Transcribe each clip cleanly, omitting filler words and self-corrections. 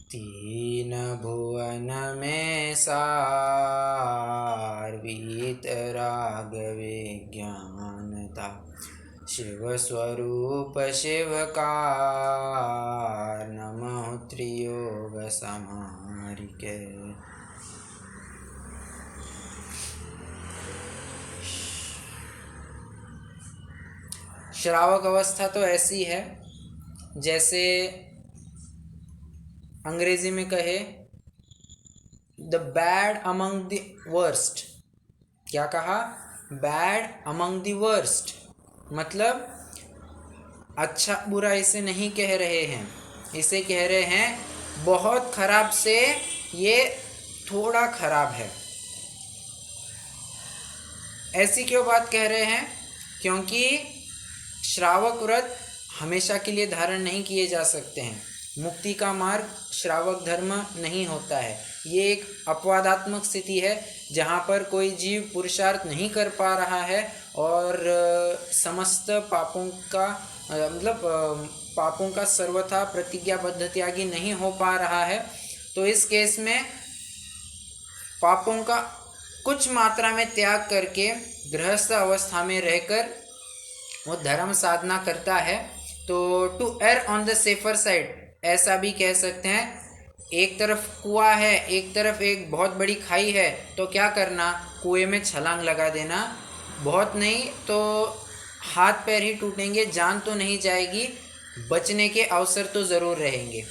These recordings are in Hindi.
तीन भुवन में सार वीतराग विज्ञानता शिव स्वरूप शिवकार नमः त्रियोग समारिके। श्रावक अवस्था तो ऐसी है जैसे अंग्रेजी में कहे the bad among the worst. क्या कहा? बैड अमंग द वर्स्ट, मतलब अच्छा बुरा इसे नहीं कह रहे हैं, इसे कह रहे हैं बहुत खराब से ये थोड़ा खराब है। ऐसी क्यों बात कह रहे हैं? क्योंकि श्रावक व्रत हमेशा के लिए धारण नहीं किए जा सकते हैं। मुक्ति का मार्ग श्रावक धर्म नहीं होता है। ये एक अपवादात्मक स्थिति है जहाँ पर कोई जीव पुरुषार्थ नहीं कर पा रहा है और समस्त पापों का पापों का सर्वथा प्रतिज्ञाबद्ध त्यागी नहीं हो पा रहा है। तो इस केस में पापों का कुछ मात्रा में त्याग करके गृहस्थ अवस्था में रहकर वो धर्म साधना करता है। तो to err on the safer side ऐसा भी कह सकते हैं। एक तरफ कुआं है, एक तरफ एक बहुत बड़ी खाई है, तो क्या करना? कुएं में छलांग लगा देना। बहुत नहीं तो हाथ पैर ही टूटेंगे, जान तो नहीं जाएगी, बचने के अवसर तो ज़रूर रहेंगे।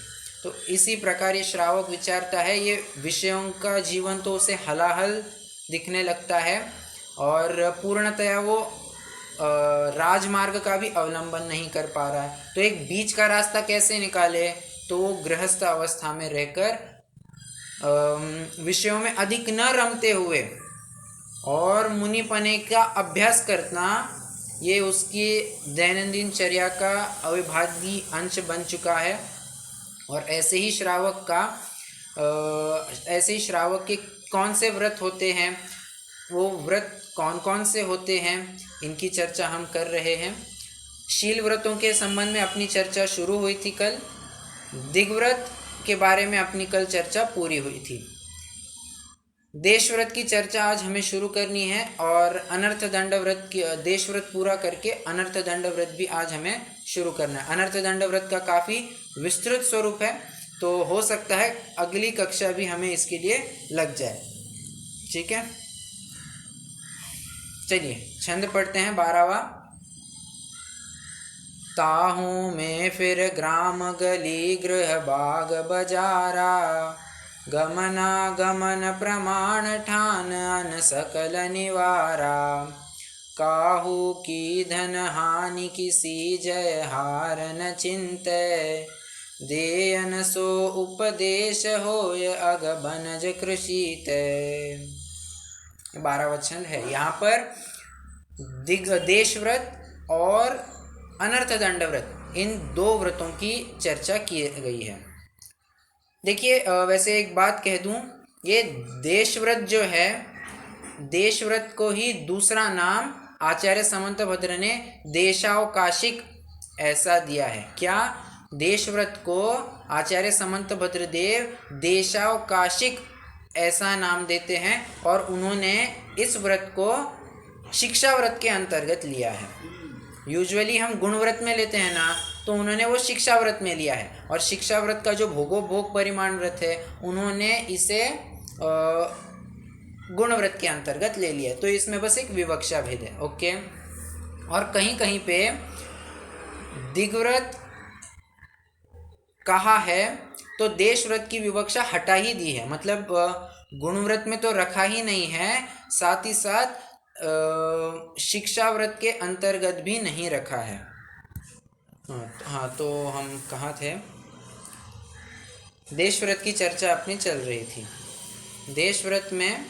तो इसी प्रकार ये श्रावक विचारता है, ये विषयों का जीवन तो उसे हलाहल दिखने लगता है और पूर्णतया वो राजमार्ग का भी अवलंबन नहीं कर पा रहा है। तो एक बीच का रास्ता कैसे निकाले? तो वो गृहस्थ अवस्था में रहकर विषयों में अधिक न रमते हुए और मुनिपने का अभ्यास करना, ये उसकी दैनंदिन चर्या का अविभाज्य अंश बन चुका है। और ऐसे ही श्रावक के कौन से व्रत होते हैं, वो व्रत कौन कौन से होते हैं, इनकी चर्चा हम कर रहे हैं। शील व्रतों के संबंध में अपनी चर्चा शुरू हुई थी कल। दिग्व्रत के बारे में अपनी कल चर्चा पूरी हुई थी। देश व्रत की चर्चा आज हमें शुरू करनी है और अनर्थ दंड व्रत की देश व्रत पूरा करके अनर्थ दंड व्रत भी आज हमें शुरू करना है। अनर्थ दंड व्रत का काफ़ी विस्तृत स्वरूप है, तो हो सकता है अगली कक्षा भी हमें इसके लिए लग जाए। ठीक है, चलिए छंद पढ़ते हैं 12वां। ताहूँ में फिर ग्राम गली गृह बाग बजारा, गमना गमन प्रमाण ठान अन सकल निवारा। काहू की धन हानि किसी जय हार न चिंते, देयन सो उपदेश होय अग बनज कृषिते। 12वां छंद है। यहाँ पर देश व्रत और अनर्थ दंड व्रत, इन दो व्रतों की चर्चा की गई है। देखिए, वैसे एक बात कह दूं, ये देश व्रत जो है, देश व्रत को ही दूसरा नाम आचार्य समंतभद्र ने देशावकाशिक ऐसा दिया है। क्या? देश व्रत को आचार्य समंतभद्र देव देशावकाशिक ऐसा नाम देते हैं और उन्होंने इस व्रत को शिक्षा व्रत के अंतर्गत लिया है। यूजुअली हम गुण व्रत में लेते हैं ना, तो उन्होंने वो शिक्षा व्रत में लिया है। और शिक्षा व्रत का जो भोग परिमाण व्रत है, उन्होंने इसे गुण व्रत के अंतर्गत ले लिया। तो इसमें बस एक विवक्षा भेद है। ओके। और कहीं कहीं पे दिग्व्रत कहा है तो देश व्रत की विवक्षा हटा ही दी है, मतलब गुण व्रत में तो रखा ही नहीं है, साथ ही साथ शिक्षा व्रत के अंतर्गत भी नहीं रखा है। हाँ, तो हम कहाँ थे? देश व्रत की चर्चा अपनी चल रही थी। देश व्रत में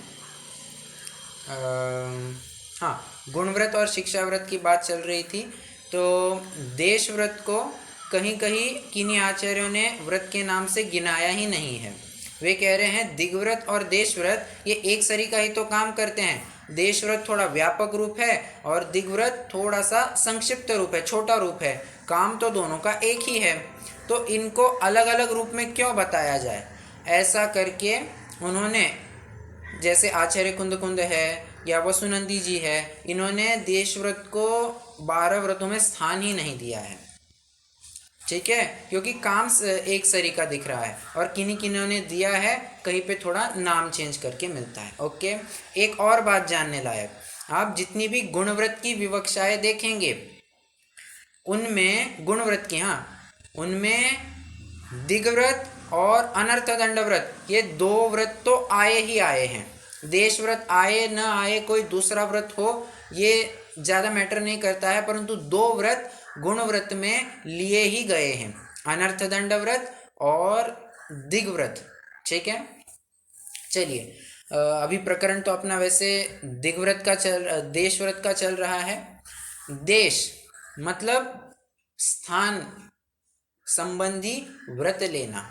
गुण व्रत और शिक्षा व्रत की बात चल रही थी। तो देश व्रत को कहीं कहीं किन्हीं आचार्यों ने व्रत के नाम से गिनाया ही नहीं है। वे कह रहे हैं दिग्व्रत और देश व्रत ये एक सरी का ही तो काम करते हैं। देश व्रत थोड़ा व्यापक रूप है और दिग्व्रत थोड़ा सा संक्षिप्त रूप है, छोटा रूप है। काम तो दोनों का एक ही है, तो इनको अलग अलग रूप में क्यों बताया जाए। ऐसा करके उन्होंने, जैसे आचार्य कुंद है या वसुनंदी जी है, इन्होंने देश व्रत को 12 व्रतों में स्थान ही नहीं दिया है, ठीक है, क्योंकि काम एक सरी का दिख रहा है, और किन्हीं किन्हों ने दिया है, कहीं पे थोड़ा नाम चेंज करके मिलता है। ओके, एक और बात जानने लायक, आप जितनी भी गुणव्रत की विवक्षाएं देखेंगे उनमें, गुणव्रत की, हाँ, उनमें दिग्व्रत और अनर्थ दंड व्रत, ये 2 व्रत तो आए ही आए हैं। देश व्रत आए न आए, कोई दूसरा व्रत हो, ये ज़्यादा मैटर नहीं करता है, परंतु 2 व्रत गुण व्रत में लिए ही गए हैं, अनर्थ दंड व्रत और दिग्व्रत, ठीक है। चलिए, अभी प्रकरण तो अपना वैसे दिग्व्रत का देश व्रत का चल रहा है। देश मतलब स्थान संबंधी व्रत लेना,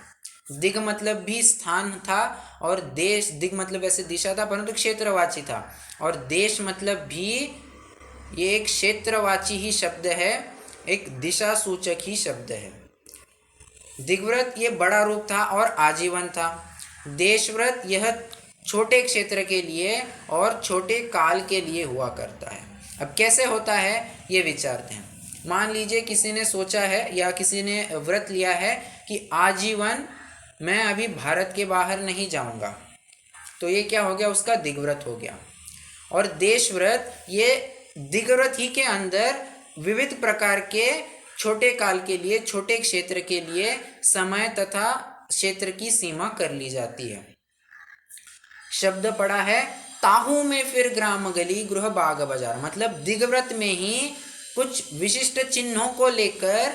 दिग मतलब भी स्थान था, और देश, दिग मतलब वैसे दिशा था परंतु क्षेत्रवाची था, और देश मतलब भी ये एक क्षेत्रवाची ही शब्द है, एक दिशा सूचक ही शब्द है। दिग्व्रत ये बड़ा रूप था और आजीवन था। देशव्रत यह छोटे क्षेत्र के लिए और छोटे काल के लिए हुआ करता है। अब कैसे होता है ये विचारते हैं। मान लीजिए किसी ने सोचा है या किसी ने व्रत लिया है कि आजीवन मैं अभी भारत के बाहर नहीं जाऊंगा, तो ये क्या हो गया, उसका दिग्व्रत हो गया। और देशव्रत ये दिग्व्रत ही के अंदर विविध प्रकार के छोटे काल के लिए, छोटे क्षेत्र के लिए समय तथा क्षेत्र की सीमा कर ली जाती है। शब्द पड़ा है ताहू में फिर ग्राम गली गृह बाग बाजार, मतलब दिग्व्रत में ही कुछ विशिष्ट चिन्हों को लेकर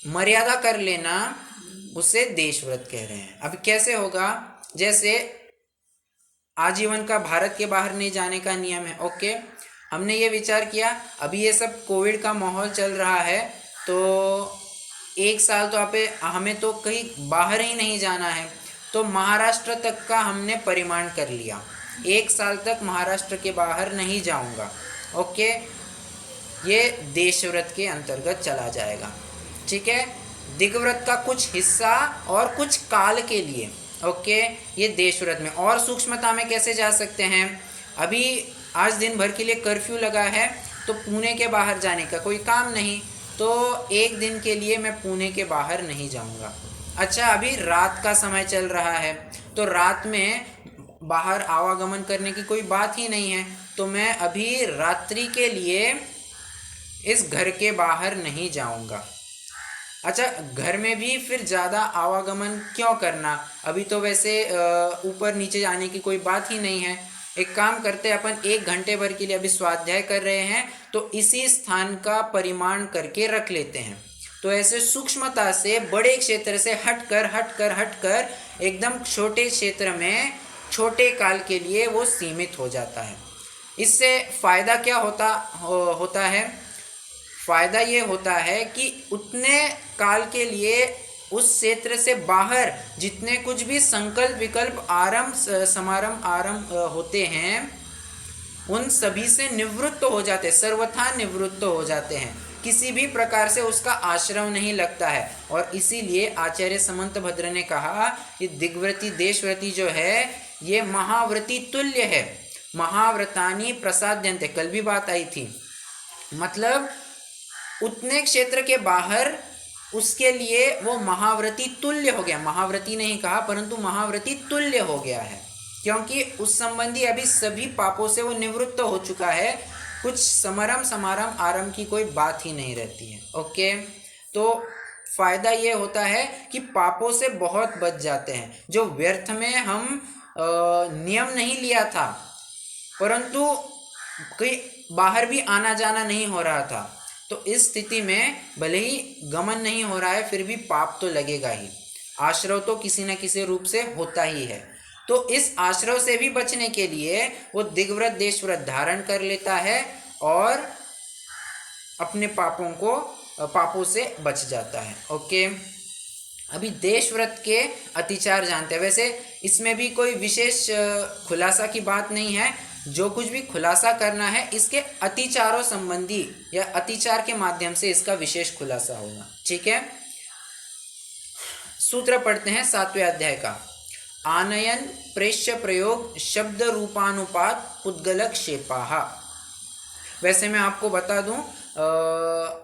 मर्यादा कर लेना, उसे देशव्रत कह रहे हैं। अब कैसे होगा, जैसे आजीवन का भारत के बाहर नहीं जाने का नियम है। ओके, हमने ये विचार किया अभी ये सब कोविड का माहौल चल रहा है, तो 1 साल तो हमें तो कहीं बाहर ही नहीं जाना है, तो महाराष्ट्र तक का हमने परिमाण कर लिया, 1 साल तक महाराष्ट्र के बाहर नहीं जाऊंगा। ओके, ये देशव्रत के अंतर्गत चला जाएगा, ठीक है। दिग्व्रत का कुछ हिस्सा और कुछ काल के लिए, ओके, ये देशव्रत में। और सूक्ष्मता में कैसे जा सकते हैं, अभी आज दिन भर के लिए कर्फ्यू लगा है, तो पुणे के बाहर जाने का कोई काम नहीं, तो 1 दिन के लिए मैं पुणे के बाहर नहीं जाऊंगा। अच्छा, अभी रात का समय चल रहा है, तो रात में बाहर आवागमन करने की कोई बात ही नहीं है, तो मैं अभी रात्रि के लिए इस घर के बाहर नहीं जाऊंगा। अच्छा, घर में भी फिर ज़्यादा आवागमन क्यों करना, अभी तो वैसे ऊपर नीचे जाने की कोई बात ही नहीं है। एक काम करते हैं, अपन 1 घंटे भर के लिए अभी स्वाध्याय कर रहे हैं, तो इसी स्थान का परिमाण करके रख लेते हैं। तो ऐसे सूक्ष्मता से बड़े क्षेत्र से हटकर एकदम छोटे क्षेत्र में छोटे काल के लिए वो सीमित हो जाता है। इससे फ़ायदा क्या होता है, फ़ायदा ये होता है कि उतने काल के लिए उस क्षेत्र से बाहर जितने कुछ भी संकल्प विकल्प आरंभ होते हैं, उन सभी से निवृत्त हो जाते, सर्वथा निवृत्त हो जाते हैं, किसी भी प्रकार से उसका आश्रय नहीं लगता है। और इसीलिए आचार्य समंतभद्र ने कहा कि दिग्व्रती देशव्रती जो है ये महाव्रती तुल्य है, महाव्रतानि प्रसाद्यन्ते, कल भी बात आई थी, मतलब उतने क्षेत्र के बाहर उसके लिए वो महाव्रती तुल्य हो गया। महाव्रती नहीं कहा परंतु महाव्रती तुल्य हो गया है, क्योंकि उस संबंधी अभी सभी पापों से वो निवृत्त हो चुका है, कुछ समारंभ आरंभ की कोई बात ही नहीं रहती है। ओके, तो फायदा ये होता है कि पापों से बहुत बच जाते हैं, जो व्यर्थ में हम नियम नहीं लिया था, परंतु कहीं बाहर भी आना जाना नहीं हो रहा था, तो इस स्थिति में भले ही गमन नहीं हो रहा है, फिर भी पाप तो लगेगा ही, आश्रव तो किसी न किसी रूप से होता ही है। तो इस आश्रव से भी बचने के लिए वो दिग्व्रत देशव्रत धारण कर लेता है और अपने पापों से बच जाता है। ओके, अभी देशव्रत के अतिचार जानते हैं। वैसे इसमें भी कोई विशेष खुलासा की बात नहीं है, जो कुछ भी खुलासा करना है इसके अतिचारों संबंधी या अतिचार के माध्यम से इसका विशेष खुलासा होगा। ठीक है, सूत्र पढ़ते हैं 7वें अध्याय का। आनयन प्रेष्य प्रयोग शब्द रूपानुपात पुद्गलक्षेपाः। वैसे मैं आपको बता दूं,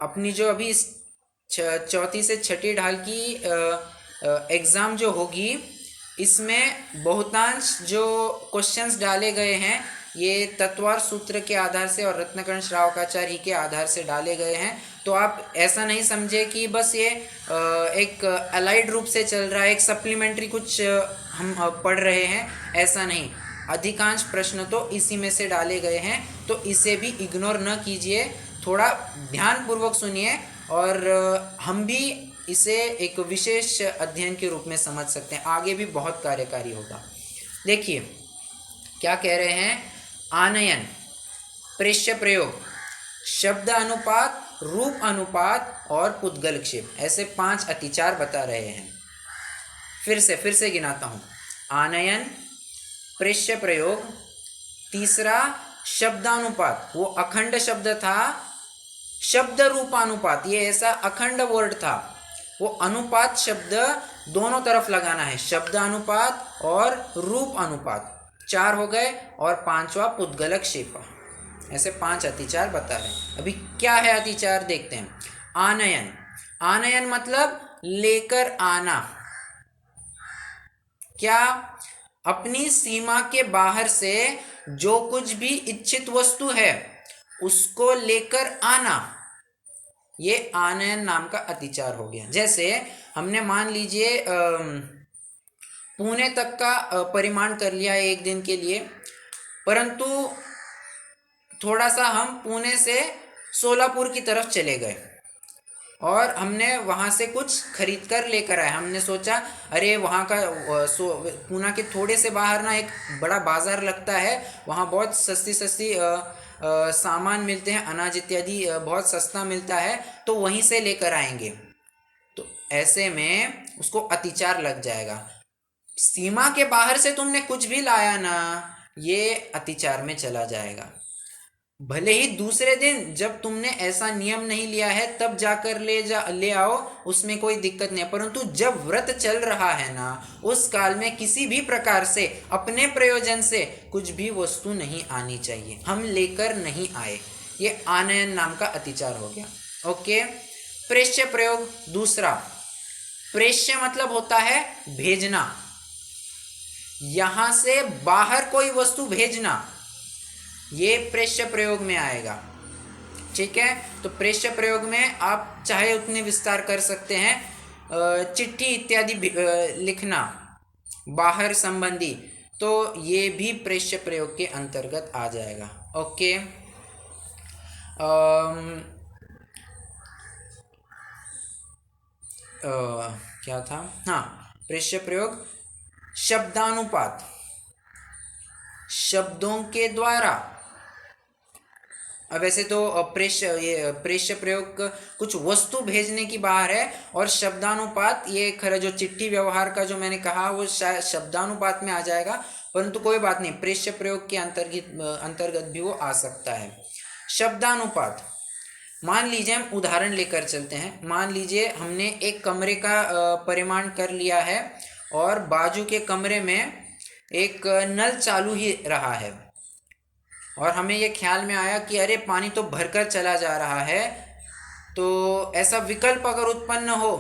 अपनी जो अभी चौथी से छठी ढाल की एग्ज़ाम जो होगी, इसमें बहुतांश जो क्वेश्चंस डाले गए हैं ये तत्वार सूत्र के आधार से और रत्नकर्ण श्रावकाचार्य के आधार से डाले गए हैं। तो आप ऐसा नहीं समझे कि बस ये एक अलाइड रूप से चल रहा है, एक सप्लीमेंट्री कुछ हम पढ़ रहे हैं, ऐसा नहीं। अधिकांश प्रश्न तो इसी में से डाले गए हैं, तो इसे भी इग्नोर न कीजिए, थोड़ा ध्यानपूर्वक सुनिए और हम भी इसे एक विशेष अध्ययन के रूप में समझ सकते हैं, आगे भी बहुत कार्यकारी होगा। देखिए क्या कह रहे हैं, आनयन प्रेष्य प्रयोग शब्द अनुपात रूप अनुपात और पुद्गलक्षेप, ऐसे 5 अतिचार बता रहे हैं। फिर से गिनाता हूँ। आनयन प्रेष्य प्रयोग, तीसरा शब्दानुपात, वो अखंड शब्द था, शब्द रूपानुपात ये ऐसा अखंड वर्ड था, वो अनुपात शब्द दोनों तरफ लगाना है, शब्द अनुपात और रूप अनुपात, 4 हो गए, और 5वां पुद्गलक्षेप। ऐसे 5 अतिचार बता रहे हैं। अभी क्या है अतिचार देखते हैं। आनयन, आनयन मतलब लेकर आना, क्या, अपनी सीमा के बाहर से जो कुछ भी इच्छित वस्तु है उसको लेकर आना, ये आनयन नाम का अतिचार हो गया। जैसे हमने मान लीजिए पुणे तक का परिमाण कर लिया है एक दिन के लिए, परंतु थोड़ा सा हम पुणे से सोलापुर की तरफ चले गए और हमने वहाँ से कुछ खरीद कर लेकर आए। हमने सोचा अरे वहाँ का पूना के थोड़े से बाहर ना एक बड़ा बाज़ार लगता है, वहाँ बहुत सस्ती सामान मिलते हैं, अनाज इत्यादि बहुत सस्ता मिलता है, तो वहीं से लेकर आएंगे। तो ऐसे में उसको अतिचार लग जाएगा। सीमा के बाहर से तुमने कुछ भी लाया ना, ये अतिचार में चला जाएगा। भले ही दूसरे दिन जब तुमने ऐसा नियम नहीं लिया है तब जाकर ले आओ, उसमें कोई दिक्कत नहीं, परंतु जब व्रत चल रहा है ना, उस काल में किसी भी प्रकार से अपने प्रयोजन से कुछ भी वस्तु नहीं आनी चाहिए, हम लेकर नहीं आए, ये आनयन नाम का अतिचार हो गया। ओके, प्रेष्य प्रयोग दूसरा, प्रेष्य मतलब होता है भेजना, यहां से बाहर कोई वस्तु भेजना, ये प्रेष्य प्रयोग में आएगा। ठीक है, तो प्रेष्य प्रयोग में आप चाहे उतने विस्तार कर सकते हैं, चिट्ठी इत्यादि लिखना बाहर संबंधी, तो ये भी प्रेष्य प्रयोग के अंतर्गत आ जाएगा। ओके, क्या था, हाँ, प्रेष्य प्रयोग शब्दानुपात, शब्दों के द्वारा। अब वैसे तो प्रेष्य प्रयोग कुछ वस्तु भेजने की बाहर है, और शब्दानुपात ये खरा जो चिट्ठी व्यवहार का जो मैंने कहा वो शायद शब्दानुपात में आ जाएगा, परंतु कोई बात नहीं, प्रेष्य प्रयोग के अंतर्गत भी वो आ सकता है। शब्दानुपात, मान लीजिए हम उदाहरण लेकर चलते हैं। मान लीजिए हमने एक कमरे का परिमाण कर लिया है और बाजू के कमरे में एक नल चालू ही रहा है, और हमें ये ख्याल में आया कि अरे पानी तो भरकर चला जा रहा है, तो ऐसा विकल्प अगर उत्पन्न हो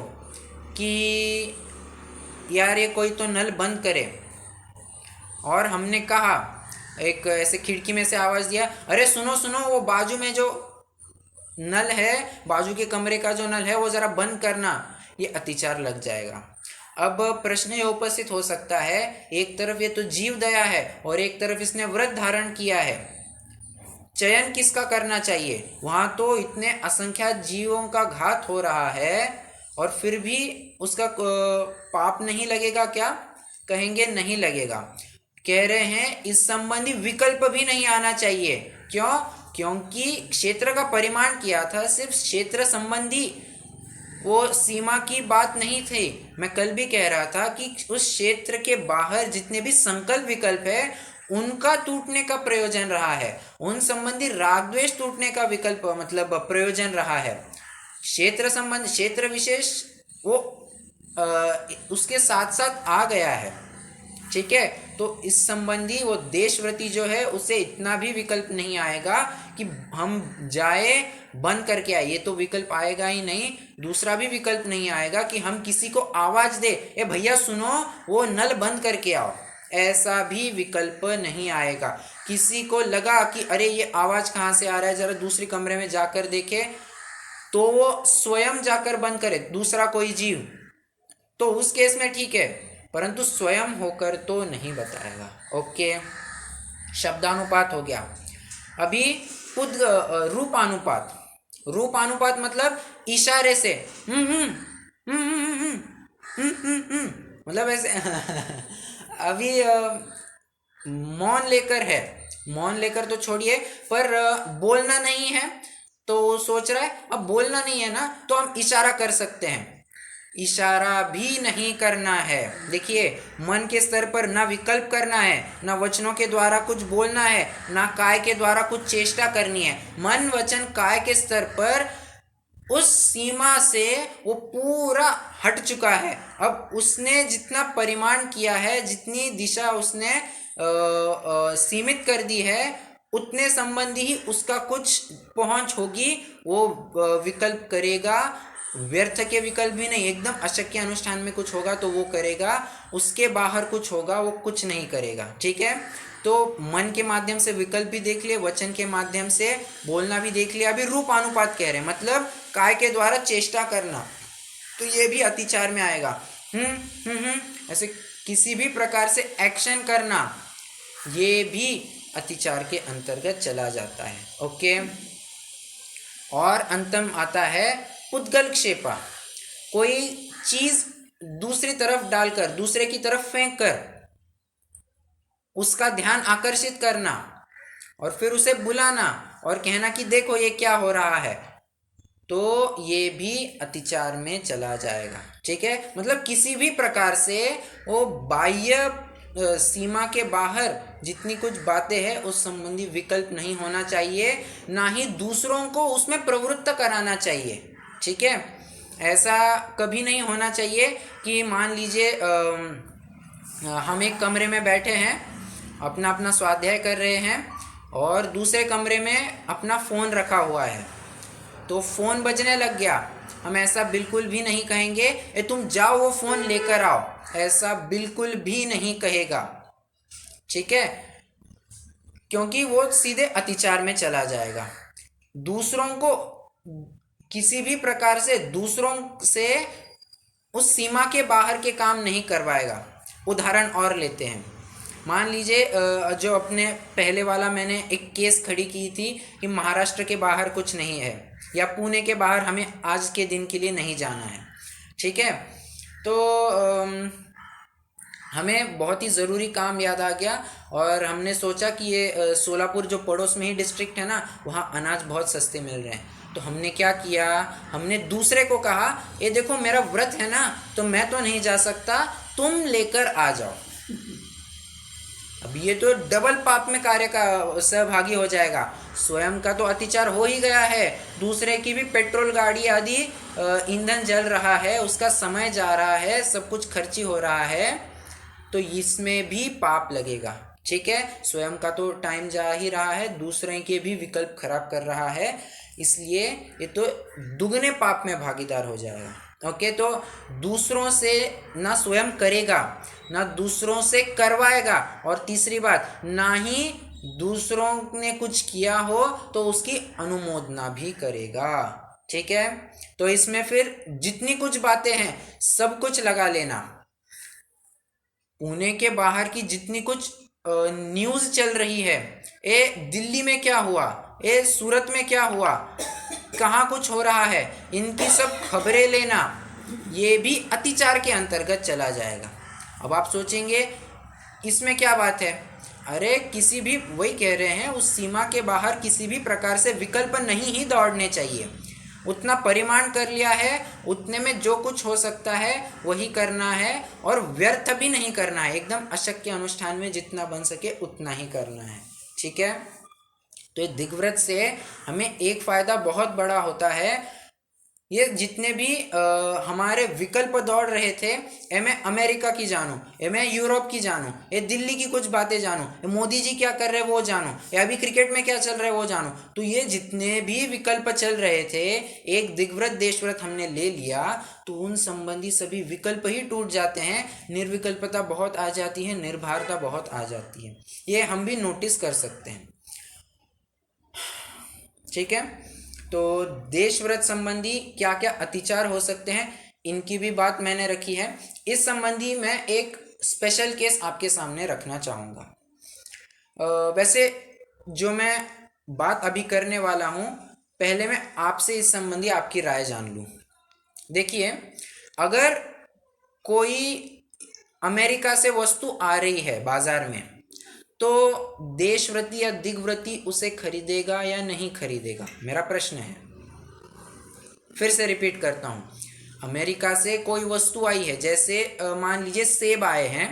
कि यार ये कोई तो नल बंद करे, और हमने कहा, एक ऐसे खिड़की में से आवाज़ दिया, अरे सुनो सुनो, वो बाजू में जो नल है, बाजू के कमरे का जो नल है वो ज़रा बंद करना, ये अतिचार लग जाएगा। अब प्रश्न ये उपस्थित हो सकता है, एक तरफ ये तो जीव दया है और एक तरफ इसने व्रत धारण किया है, चयन किसका करना चाहिए? वहाँ तो इतने असंख्यात जीवों का घात हो रहा है और फिर भी उसका पाप नहीं लगेगा क्या? कहेंगे नहीं लगेगा। कह रहे हैं इस संबंधी विकल्प भी नहीं आना चाहिए। क्यों? क्योंकि क्षेत्र का परिमाण किया था, सिर्फ क्षेत्र संबंधी वो सीमा की बात नहीं थी। मैं कल भी कह रहा था कि उस क्षेत्र के बाहर जितने भी संकल्प विकल्प है उनका टूटने का प्रयोजन रहा है, उन संबंधी राग द्वेष टूटने का विकल्प मतलब प्रयोजन रहा है। क्षेत्र संबंध, क्षेत्र विशेष वो उसके साथ साथ आ गया है, ठीक है। तो इस संबंधी वो देशव्रति जो है उसे इतना भी विकल्प नहीं आएगा कि हम जाए बंद करके आए, ये तो विकल्प आएगा ही नहीं। दूसरा भी विकल्प नहीं आएगा कि हम किसी को आवाज दे, ए भैया सुनो वो नल बंद करके आओ, ऐसा भी विकल्प नहीं आएगा। किसी को लगा कि अरे ये आवाज कहाँ से आ रहा है, जरा दूसरे कमरे में जाकर देखे, तो वो स्वयं जाकर बंद करे, दूसरा कोई जीव, तो उस केस में ठीक है, परंतु स्वयं होकर तो नहीं बताएगा। ओके, शब्दानुपात हो गया। अभी रूपानुपात। रूपानुपात मतलब इशारे से मतलब ऐसे अभी मौन लेकर है, मौन लेकर तो छोड़िए, पर बोलना नहीं है, तो सोच रहा है अब बोलना नहीं है ना, तो हम इशारा कर सकते हैं। इशारा भी नहीं करना है। देखिए, मन के स्तर पर ना विकल्प करना है, ना वचनों के द्वारा कुछ बोलना है, ना काय के द्वारा कुछ चेष्टा करनी है। मन वचन काय के स्तर पर उस सीमा से वो पूरा हट चुका है। अब उसने जितना परिमाण किया है, जितनी दिशा उसने सीमित कर दी है, उतने संबंधी ही उसका कुछ पहुंच होगी, वो विकल्प करेगा। व्यर्थ के विकल्प भी नहीं, एकदम अशक्य अनुष्ठान में कुछ होगा तो वो करेगा, उसके बाहर कुछ होगा वो कुछ नहीं करेगा, ठीक है। तो मन के माध्यम से विकल्प भी देख लिए, वचन के माध्यम से बोलना भी देख लिया। अभी रूपानुपात कह रहे हैं, मतलब काय के द्वारा चेष्टा करना, तो ये भी अतिचार में आएगा। ऐसे किसी भी प्रकार से एक्शन करना, ये भी अतिचार के अंतर्गत चला जाता है। ओके, और अंतम आता है उद्गलक्षेपा। कोई चीज दूसरी तरफ डालकर, दूसरे की तरफ फेंक कर उसका ध्यान आकर्षित करना और फिर उसे बुलाना और कहना कि देखो ये क्या हो रहा है, तो ये भी अतिचार में चला जाएगा, ठीक है। मतलब किसी भी प्रकार से वो बाह्य सीमा के बाहर जितनी कुछ बातें हैं उस संबंधी विकल्प नहीं होना चाहिए, ना ही दूसरों को उसमें प्रवृत्त कराना चाहिए, ठीक है। ऐसा कभी नहीं होना चाहिए कि मान लीजिए हम एक कमरे में बैठे हैं, अपना अपना स्वाध्याय कर रहे हैं और दूसरे कमरे में अपना फ़ोन रखा हुआ है, तो फ़ोन बजने लग गया। हम ऐसा बिल्कुल भी नहीं कहेंगे ए तुम जाओ वो फ़ोन लेकर आओ, ऐसा बिल्कुल भी नहीं कहेगा, ठीक है, क्योंकि वो सीधे अतिचार में चला जाएगा। दूसरों को किसी भी प्रकार से दूसरों से उस सीमा के बाहर के काम नहीं करवाएगा। उदाहरण और लेते हैं, मान लीजिए जो अपने पहले वाला मैंने एक केस खड़ी की थी कि महाराष्ट्र के बाहर कुछ नहीं है या पुणे के बाहर हमें आज के दिन के लिए नहीं जाना है, ठीक है। तो हमें बहुत ही ज़रूरी काम याद आ गया और हमने सोचा कि ये सोलापुर जो पड़ोस में ही डिस्ट्रिक्ट है ना, वहाँ अनाज बहुत सस्ते मिल रहे हैं। तो हमने क्या किया, हमने दूसरे को कहा ये देखो मेरा व्रत है ना, तो मैं तो नहीं जा सकता, तुम लेकर आ जाओ। अब ये तो डबल पाप में कार्य का सहभागी हो जाएगा। स्वयं का तो अतिचार हो ही गया है, दूसरे की भी पेट्रोल गाड़ी आदि ईंधन जल रहा है, उसका समय जा रहा है, सब कुछ खर्ची हो रहा है, तो इसमें भी पाप लगेगा, ठीक है। स्वयं का तो टाइम जा ही रहा है, दूसरे के भी विकल्प खराब कर रहा है, इसलिए ये तो दुगने पाप में भागीदार हो जाएगा। ओके, तो दूसरों से ना स्वयं करेगा ना दूसरों से करवाएगा, और तीसरी बात, ना ही दूसरों ने कुछ किया हो तो उसकी अनुमोदना भी करेगा, ठीक है। तो इसमें फिर जितनी कुछ बातें हैं सब कुछ लगा लेना। पुणे के बाहर की जितनी कुछ न्यूज़ चल रही है, ए दिल्ली में क्या हुआ, ए सूरत में क्या हुआ, कहाँ कुछ हो रहा है, इनकी सब खबरें लेना, ये भी अतिचार के अंतर्गत चला जाएगा। अब आप सोचेंगे इसमें क्या बात है, अरे किसी भी, वही कह रहे हैं, उस सीमा के बाहर किसी भी प्रकार से विकल्प नहीं ही दौड़ने चाहिए। उतना परिमाण कर लिया है, उतने में जो कुछ हो सकता है वही करना है, और व्यर्थ भी नहीं करना है, एकदम अशक्य अनुष्ठान में जितना बन सके उतना ही करना है। ठीक है, तो ये दिग्व्रत से हमें एक फायदा बहुत बड़ा होता है। ये जितने भी हमारे विकल्प दौड़ रहे थे, ए मैं अमेरिका की जानूं, ए मैं यूरोप की जानूं, ये दिल्ली की कुछ बातें जानूं, ये मोदी जी क्या कर रहे हैं वो जानूं, या अभी क्रिकेट में क्या चल रहा है वो जानूं, तो ये जितने भी विकल्प चल रहे थे, एक दिग्व्रत देशव्रत हमने ले लिया तो उन संबंधी सभी विकल्प ही टूट जाते हैं, निर्विकल्पता बहुत आ जाती है, निर्भरता बहुत आ जाती है। ये हम भी नोटिस कर सकते हैं। ठीक है, तो देशव्रत संबंधी क्या क्या अतिचार हो सकते हैं, इनकी भी बात मैंने रखी है। इस संबंधी मैं एक स्पेशल केस आपके सामने रखना चाहूँगा। वैसे जो मैं बात अभी करने वाला हूँ, पहले मैं आपसे इस संबंधी आपकी राय जान लूँ। देखिए, अगर कोई अमेरिका से वस्तु आ रही है बाजार में, तो देशव्रती या दिग्व्रती उसे खरीदेगा या नहीं खरीदेगा, मेरा प्रश्न है। फिर से रिपीट करता हूँ, अमेरिका से कोई वस्तु आई है, जैसे मान लीजिए सेब आए हैं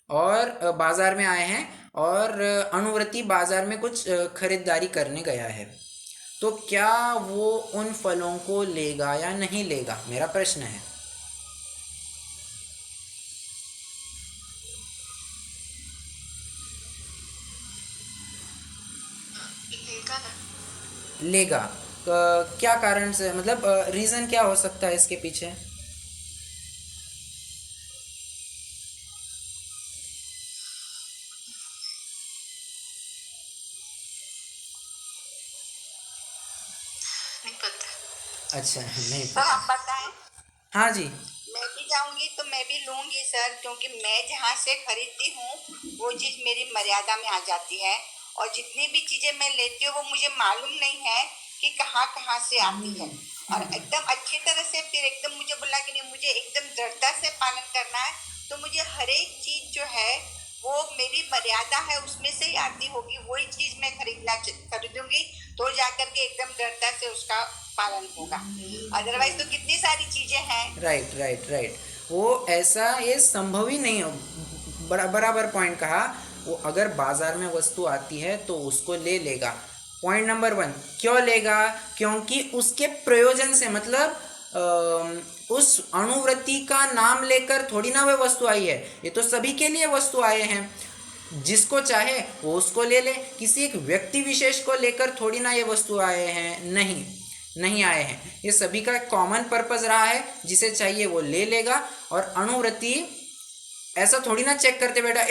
और बाजार में आए हैं, और अनुव्रती बाजार में कुछ खरीदारी करने गया है, तो क्या वो उन फलों को लेगा या नहीं लेगा, मेरा प्रश्न है। लेगा। क्या कारण से, मतलब रीज़न क्या हो सकता है इसके पीछे? नहीं पता। अच्छा, नहीं तो पता। आप बताएं। हाँ जी। मैं भी जाऊंगी तो मैं भी लूंगी सर, क्योंकि मैं जहाँ से खरीदती हूँ वो चीज़ मेरी मर्यादा में आ जाती है, और जितनी भी चीज़ें मैं लेती हूँ वो मुझे मालूम नहीं है कि कहाँ कहाँ से आती है, और एकदम अच्छी तरह से फिर एकदम मुझे बोला कि नहीं, मुझे एकदम दृढ़ता से पालन करना है, तो मुझे हर एक चीज़ जो है वो मेरी मर्यादा है उसमें से ही आती होगी, वही चीज़ मैं खरीदूंगी, तो जाकर के एकदम दृढ़ता से उसका पालन होगा। अदरवाइज तो कितनी सारी चीज़ें हैं। राइट राइट राइट, वो ऐसा ये संभव ही नहीं हो। बराबर पॉइंट कहा। वो अगर बाजार में वस्तु आती है तो उसको ले लेगा। पॉइंट नंबर 1, क्यों लेगा? क्योंकि उसके प्रयोजन से, मतलब उस अणुव्रति का नाम लेकर थोड़ी ना वह वस्तु आई है, ये तो सभी के लिए वस्तु आए हैं, जिसको चाहे वो उसको ले ले, किसी एक व्यक्ति विशेष को लेकर थोड़ी ना ये वस्तु आए हैं, नहीं नहीं आए हैं, ये सभी का कॉमन पर्पस रहा है, जिसे चाहिए वो ले लेगा। और अणुव्रति ऐसा थोड़ी ना चेक करते बेटा,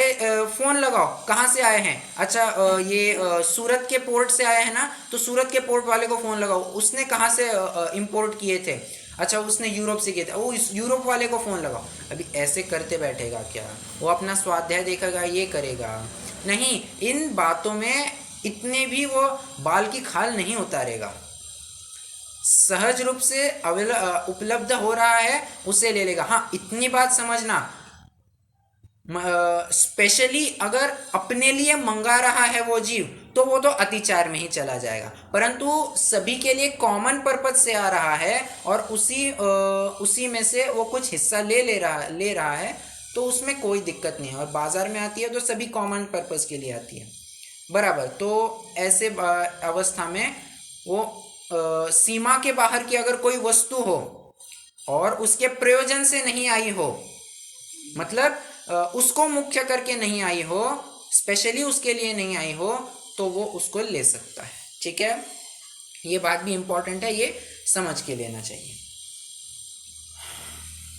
फ़ोन लगाओ, कहाँ से आए हैं, अच्छा ये सूरत के पोर्ट से आए हैं ना, तो सूरत के पोर्ट वाले को फ़ोन लगाओ, उसने कहाँ से इंपोर्ट किए थे, अच्छा उसने यूरोप से किए थे, वो इस यूरोप वाले को फ़ोन लगाओ। अभी ऐसे करते बैठेगा क्या? वो अपना स्वाध्याय देखेगा, ये करेगा नहीं, इन बातों में इतने भी वो बाल की खाल नहीं उतारेगा। सहज रूप से उपलब्ध हो रहा है, उसे ले लेगा। हाँ, इतनी बात समझना, स्पेशली अगर अपने लिए मंगा रहा है वो जीव, तो वो तो अतिचार में ही चला जाएगा, परंतु सभी के लिए कॉमन पर्पज से आ रहा है और उसी में से वो कुछ हिस्सा ले रहा है, तो उसमें कोई दिक्कत नहीं है। और बाजार में आती है तो सभी कॉमन पर्पज के लिए आती है, बराबर। तो ऐसे अवस्था में वो सीमा के बाहर की अगर कोई वस्तु हो और उसके प्रयोजन से नहीं आई हो, मतलब उसको मुख्य करके नहीं आई हो, स्पेशली उसके लिए नहीं आई हो, तो वो उसको ले सकता है। ठीक है, ये बात भी इम्पोर्टेंट है, ये समझ के लेना चाहिए।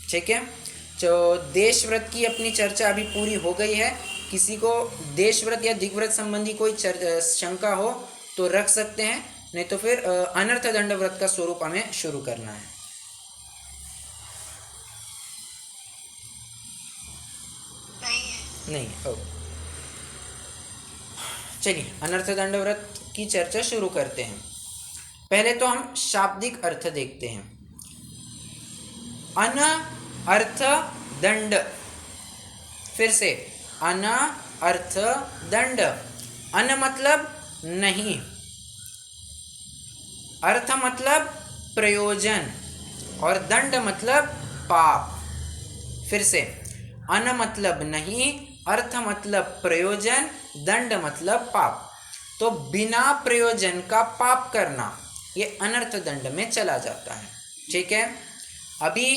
ठीक है, तो देशव्रत की अपनी चर्चा अभी पूरी हो गई है। किसी को देशव्रत या दिग्व्रत संबंधी कोई शंका हो तो रख सकते हैं, नहीं तो फिर अनर्थ दंड व्रत का स्वरूप हमें शुरू करना है। नहीं, चलिए अनर्थ दंड व्रत की चर्चा शुरू करते हैं। पहले तो हम शाब्दिक अर्थ देखते हैं। अन अर्थ दंड, फिर से अन अर्थ दंड। अन मतलब नहीं, अर्थ मतलब प्रयोजन, और दंड मतलब पाप। फिर से, अन मतलब नहीं, अर्थ मतलब प्रयोजन, दंड मतलब पाप। तो बिना प्रयोजन का पाप करना ये अनर्थ दंड में चला जाता है। ठीक है, अभी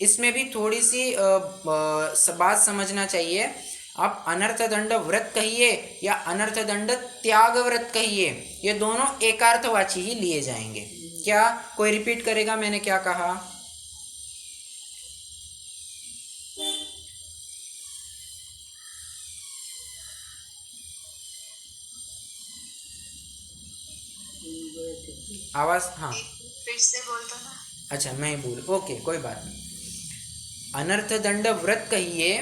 इसमें भी थोड़ी सी बात समझना चाहिए। आप अनर्थ दंड व्रत कहिए या अनर्थ दंड त्याग व्रत कहिए, ये दोनों एकार्थवाची ही लिए जाएंगे। क्या कोई रिपीट करेगा मैंने क्या कहा? आवाज, हाँ फिर से बोलता ना। अच्छा, मैं ही बोल, ओके कोई बात नहीं। अनर्थ दंड व्रत कहिए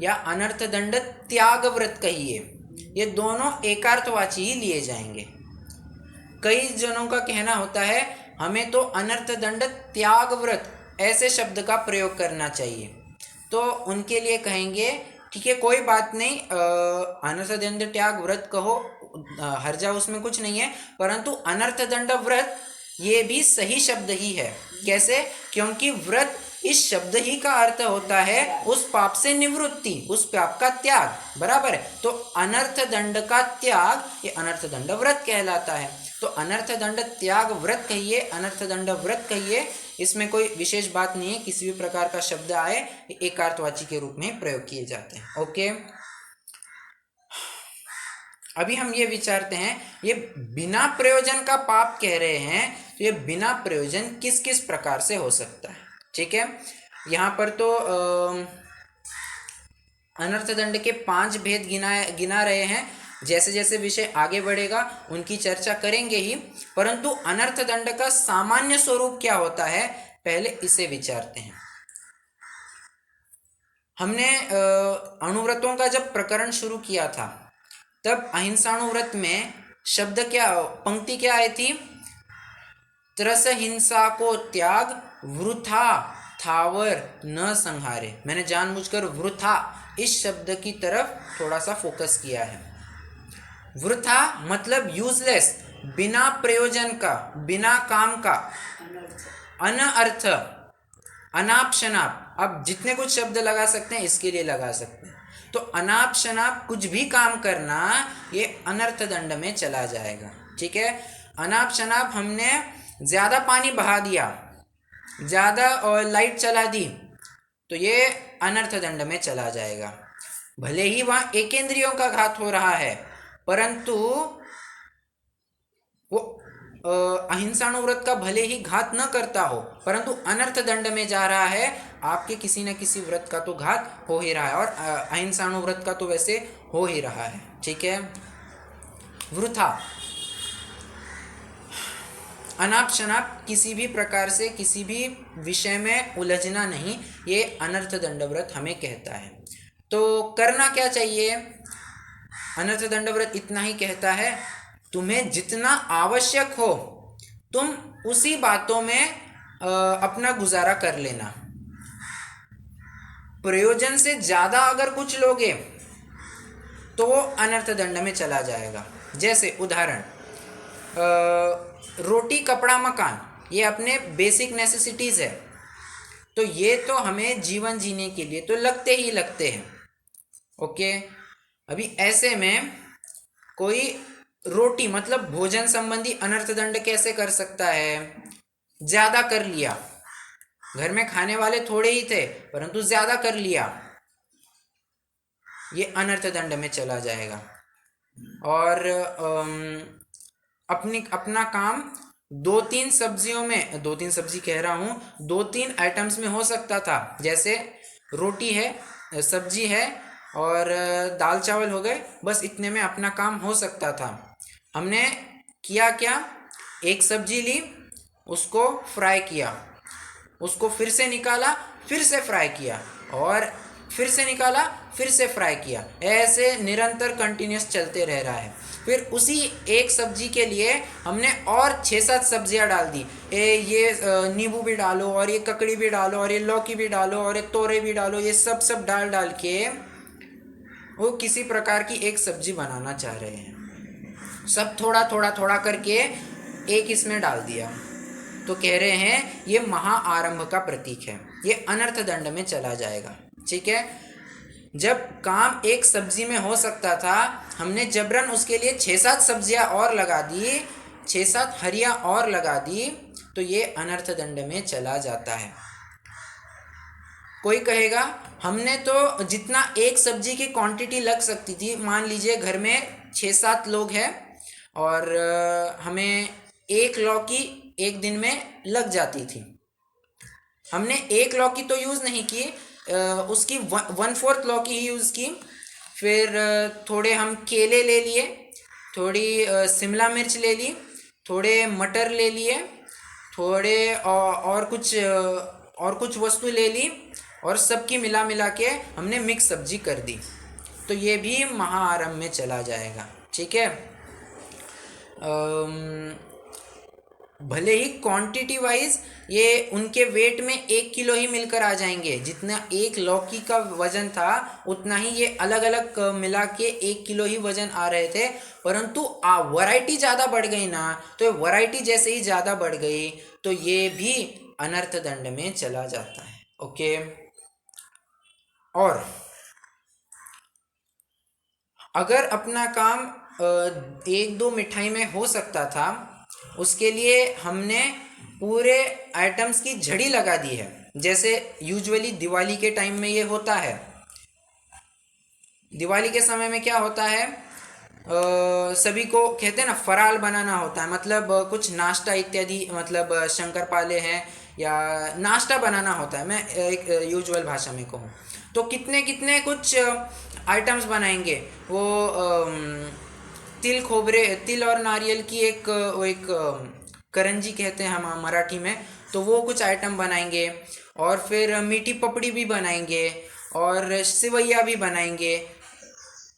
या अनर्थ दंड त्याग व्रत कहिए, ये दोनों एकार्थवाची ही लिए जाएंगे। कई जनों का कहना होता है हमें तो अनर्थ दंड त्याग व्रत ऐसे शब्द का प्रयोग करना चाहिए, तो उनके लिए कहेंगे ठीक है कोई बात नहीं, अनर्थ दंड त्याग व्रत कहो, हर्जा उसमें कुछ नहीं है, परंतु अनर्थ दंड व्रत ये भी सही शब्द ही है। कैसे? क्योंकि व्रत इस शब्द ही का अर्थ होता है उस पाप से निवृत्ति, उस पाप का त्याग, बराबर है। तो अनर्थ दंड का त्याग ये अनर्थ दंड व्रत कहलाता है। तो अनर्थ दंड त्याग व्रत कहिए, अनर्थ दंड व्रत कहिए, इसमें कोई विशेष बात नहीं है। किसी भी प्रकार का शब्द आए एकार्थवाची के रूप में प्रयोग किए जाते हैं। ओके, अभी हम ये विचारते हैं ये बिना प्रयोजन का पाप कह रहे हैं, तो ये बिना प्रयोजन किस किस प्रकार से हो सकता है। ठीक है, यहाँ पर तो अनर्थ दंड के 5 भेद गिना रहे हैं। जैसे जैसे विषय आगे बढ़ेगा उनकी चर्चा करेंगे ही, परंतु अनर्थ दंड का सामान्य स्वरूप क्या होता है पहले इसे विचारते हैं। हमने अणुव्रतों का जब प्रकरण शुरू किया था तब अहिंसाणुव्रत में शब्द क्या, पंक्ति क्या आई थी? त्रस हिंसा को त्याग, वृथा थावर न संहारे। मैंने जानबूझकर वृथा इस शब्द की तरफ थोड़ा सा फोकस किया है। वृथा मतलब यूजलेस, बिना प्रयोजन का, बिना काम का, अनर्थ, अनाप शनाप, आप जितने कुछ शब्द लगा सकते हैं इसके लिए लगा सकते हैं। तो अनाप शनाप कुछ भी काम करना ये अनर्थ दंड में चला जाएगा। ठीक है, अनाप शनाप हमने ज़्यादा पानी बहा दिया, ज़्यादा लाइट चला दी, तो ये अनर्थ दंड में चला जाएगा। भले ही वहाँ एकेंद्रियों का घात हो रहा है, परंतु वो अहिंसाणुव्रत का भले ही घात न करता हो, परंतु अनर्थ दंड में जा रहा है, आपके किसी न किसी व्रत का तो घात हो ही रहा है, और अहिंसाणुव्रत का तो वैसे हो ही रहा है। ठीक है, वृथा, अनाप शनाप किसी भी प्रकार से किसी भी विषय में उलझना नहीं, ये अनर्थ दंड व्रत हमें कहता है। तो करना क्या चाहिए? अनर्थ दंड व्रत इतना ही कहता है तुम्हें जितना आवश्यक हो तुम उसी बातों में अपना गुजारा कर लेना। प्रयोजन से ज्यादा अगर कुछ लोगे तो वो अनर्थ दंड में चला जाएगा। जैसे उदाहरण, रोटी कपड़ा मकान, ये अपने बेसिक नेसेसिटीज है, तो ये तो हमें जीवन जीने के लिए तो लगते ही लगते हैं। ओके, अभी ऐसे में कोई रोटी मतलब भोजन संबंधी अनर्थ दंड कैसे कर सकता है? ज्यादा कर लिया, घर में खाने वाले थोड़े ही थे परंतु ज्यादा कर लिया, ये अनर्थ दंड में चला जाएगा। और अपना काम 2-3 सब्जियों में, 2-3 सब्जी कह रहा हूँ, 2-3 आइटम्स में हो सकता था। जैसे रोटी है, सब्जी है और दाल चावल हो गए, बस इतने में अपना काम हो सकता था। हमने किया क्या, एक सब्जी ली, उसको फ्राई किया, उसको फिर से निकाला, फिर से फ्राई किया, और फिर से निकाला, फिर से फ्राई किया, ऐसे निरंतर कंटिन्यूस चलते रह रहा है। फिर उसी एक सब्जी के लिए हमने और 6-7 सब्जियां डाल दी, ये नींबू भी डालो और ये ककड़ी भी डालो और ये लौकी भी डालो और ये तोरे भी डालो, ये सब डाल के वो किसी प्रकार की एक सब्जी बनाना चाह रहे हैं। सब थोड़ा थोड़ा करके एक इसमें डाल दिया, तो कह रहे हैं ये महाआरंभ का प्रतीक है, ये अनर्थ दंड में चला जाएगा। ठीक है, जब काम एक सब्जी में हो सकता था, हमने जबरन उसके लिए 6-7 सब्जियां और लगा दी, 6-7 हरियां और लगा दी, तो ये अनर्थ दंड में चला जाता है। कोई कहेगा हमने तो जितना एक सब्जी की क्वांटिटी लग सकती थी, मान लीजिए घर में 6-7 लोग हैं और हमें एक लौकी एक दिन में लग जाती थी, हमने एक लौकी तो यूज़ नहीं की, उसकी 1/4 लौकी ही यूज़ की। फिर थोड़े हम केले ले लिए, थोड़ी शिमला मिर्च ले ली, थोड़े मटर ले लिए, थोड़े और कुछ वस्तु ले ली और सबकी मिला मिला के हमने मिक्स सब्जी कर दी, तो ये भी महाआरंभ में चला जाएगा। ठीक है, भले ही क्वांटिटी वाइज ये उनके वेट में 1 किलो ही मिलकर आ जाएंगे, जितना एक लौकी का वजन था उतना ही ये अलग अलग मिला के 1 किलो ही वजन आ रहे थे, परंतु वैरायटी ज़्यादा बढ़ गई ना, तो वैरायटी जैसे ही ज़्यादा बढ़ गई तो ये भी अनर्थ दंड में चला जाता है। ओके, और अगर अपना काम 1-2 मिठाई में हो सकता था, उसके लिए हमने पूरे आइटम्स की झड़ी लगा दी है, जैसे यूजुअली दिवाली के टाइम में ये होता है। दिवाली के समय में क्या होता है, सभी को कहते हैं ना फराल बनाना होता है, मतलब कुछ नाश्ता इत्यादि, मतलब शंकरपाले हैं या नाश्ता बनाना होता है, मैं एक यूजुअल भाषा में कहूँ तो कितने कितने कुछ आइटम्स बनाएंगे। वो तिल और नारियल की एक करंजी कहते हैं हम मराठी में, तो वो कुछ आइटम बनाएंगे, और फिर मीठी पपड़ी भी बनाएंगे और सिवैया भी बनाएंगे,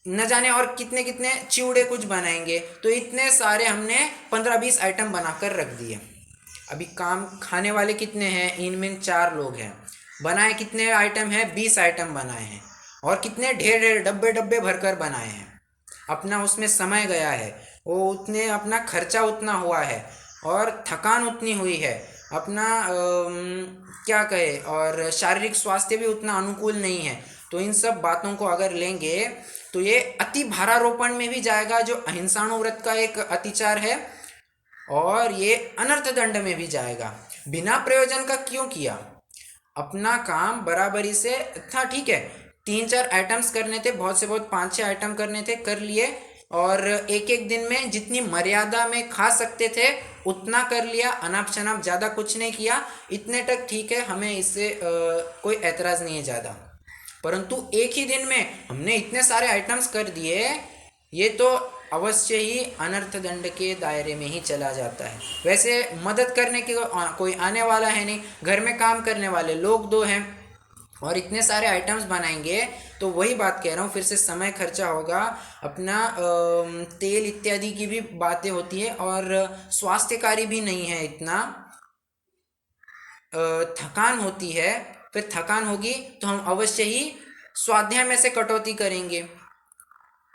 न जाने और कितने कितने चिवड़े कुछ बनाएंगे। तो इतने सारे हमने 15-20 आइटम बनाकर रख दिए। अभी काम खाने वाले कितने हैं, इनमें 4 लोग हैं, बनाए कितने आइटम हैं, 20 आइटम बनाए हैं, और कितने ढेर ढेर डब्बे डब्बे भरकर बनाए हैं। अपना उसमें समय गया है, वो उतने अपना खर्चा उतना हुआ है और थकान उतनी हुई है, अपना क्या कहे, और शारीरिक स्वास्थ्य भी उतना अनुकूल नहीं है। तो इन सब बातों को अगर लेंगे तो ये अति भारारोपण में भी जाएगा, जो अहिंसाणुव्रत का एक अतिचार है, और ये अनर्थ दंड में भी जाएगा। बिना प्रयोजन का क्यों किया, अपना काम बराबरी से था, ठीक है, 3-4 आइटम्स करने थे, बहुत से बहुत 5-6 आइटम करने थे, कर लिए, और एक एक दिन में जितनी मर्यादा में खा सकते थे उतना कर लिया, अनाप शनाप ज़्यादा कुछ नहीं किया, इतने तक ठीक है, हमें इससे कोई ऐतराज़ नहीं है ज़्यादा। परंतु एक ही दिन में हमने इतने सारे आइटम्स कर दिए, ये तो अवश्य ही अनर्थ दंड के दायरे में ही चला जाता है। वैसे मदद करने के कोई आने वाला है नहीं, घर में काम करने वाले लोग 2 हैं और इतने सारे आइटम्स बनाएंगे, तो वही बात कह रहा हूँ, फिर से समय खर्चा होगा, अपना तेल इत्यादि की भी बातें होती है, और स्वास्थ्यकारी भी नहीं है इतना, थकान होती है। फिर थकान होगी तो हम अवश्य ही स्वाध्याय में से कटौती करेंगे,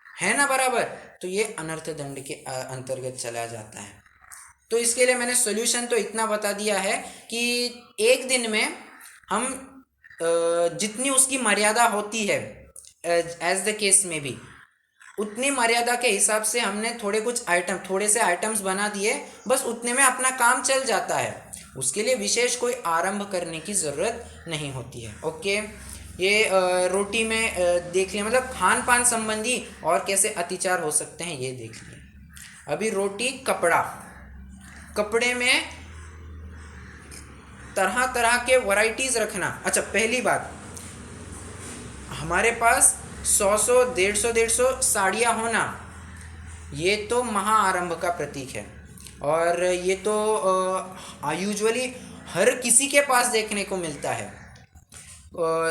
है ना बराबर, तो ये अनर्थ दंड के अंतर्गत चला जाता है। तो इसके लिए मैंने सॉल्यूशन तो इतना बता दिया है कि एक दिन में हम जितनी उसकी मर्यादा होती है, एज द केस में भी उतनी मर्यादा के हिसाब से हमने थोड़े से आइटम्स बना दिए, बस उतने में अपना काम चल जाता है, उसके लिए विशेष कोई आरंभ करने की ज़रूरत नहीं होती है। ओके, ये रोटी में देख लिया, मतलब खान पान संबंधी और कैसे अतिचार हो सकते हैं ये देख लिए। अभी रोटी, कपड़े में तरह तरह के वैरायटीज़ रखना। अच्छा, पहली बात, हमारे पास 100 150 साड़ियाँ होना, ये तो महाआरंभ का प्रतीक है, और ये तो यूजुअली हर किसी के पास देखने को मिलता है।